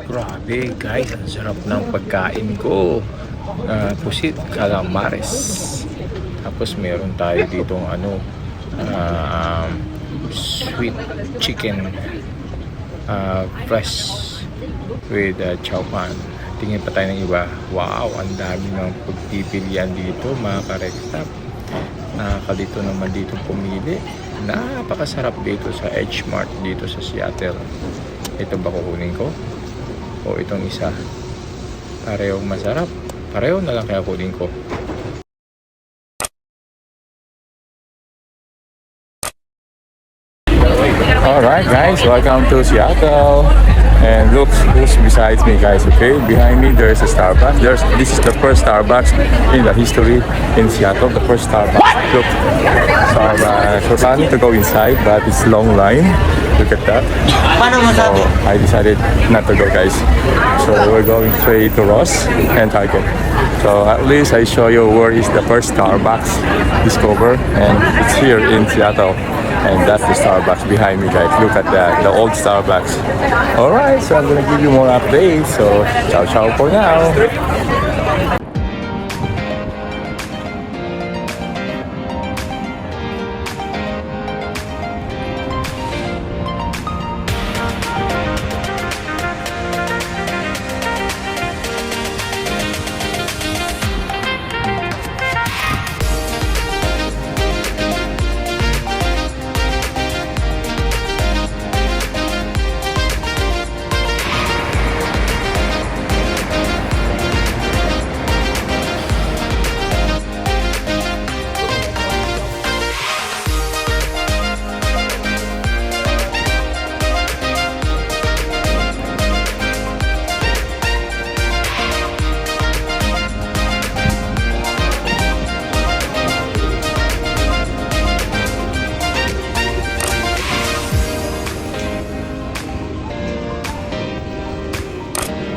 Grabe guys, ang sarap ng pagkain ko. Pusit calamares. Tapos meron tayo ditong sweet chicken fresh with chow pan. Tingin pa tayo ng iba. Wow, ang dami ng pagpipilian dito mga ka-Rextop. Nakakalito naman dito pumili. Napakasarap dito sa H Mart dito sa Seattle. Ito ba kukunin ko? O itong isa? Parehong masarap. Pareho na lang kaya kunin ko. Alright guys, welcome to Seattle. And look who's besides me guys, okay? Behind me there's a Starbucks. This is the first Starbucks in the history in Seattle. The first Starbucks. Look. So planning to go inside but it's long line. Look at that. So I decided not to go guys. So we're going straight to Ross and Target. So at least I show you where is the first Starbucks discovered, and it's here in Seattle. And that's the Starbucks behind me guys. Look at that, the old Starbucks. Alright, so I'm gonna give you more updates. So ciao ciao for now.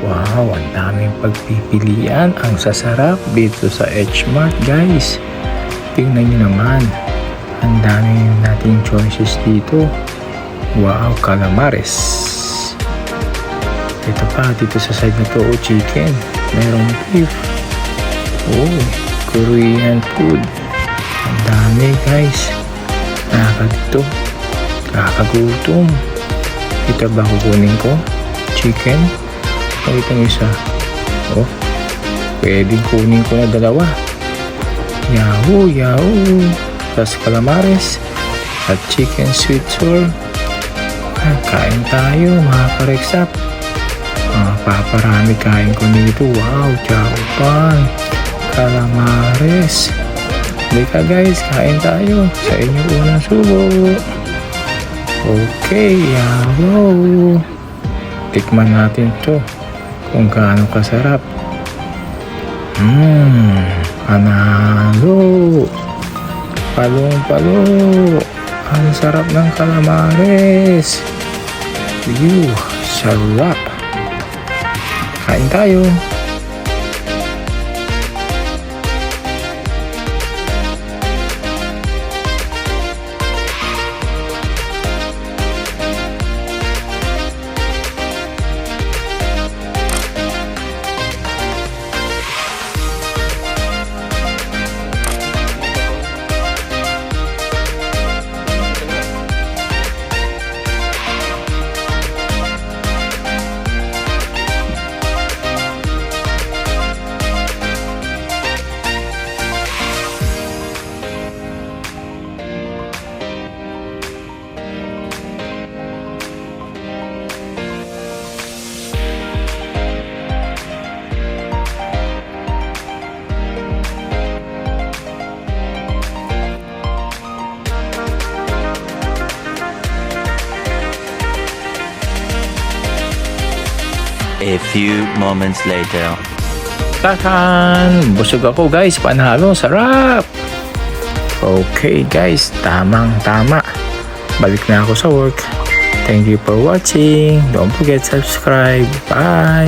Wow, ang daming pagpipilian. Ang sasarap dito sa H Mart guys. Tingnan nyo naman. Ang dami nating choices dito. Wow, calamares. Ito pa, dito sa side na to, chicken. Merong beef. Oh, Korean food. Ang dami guys. Nakakadito. Nakakagutom. Ito ba kukunin ko? Chicken. O itong isa. Oh, pwedeng kunin ko na dalawa. Yahoo, yahoo. Tapos calamares at chicken sweet sour. Kain tayo mga ka-Rextop. Paparami kain ko nito. Wow, chow pan, calamares. Halika guys, kain tayo sa inyong unang subo. Okay, yahoo. Tikman natin to kung gaano kasarap. Panalo. Palong-palo. Ang sarap ng calamares. Sarap. Kain tayo. A few moments later. Takan! Busog ako guys, panalo, sarap! Okay guys, tamang-tama. Balik na ako sa work. Thank you for watching. Don't forget to subscribe. Bye!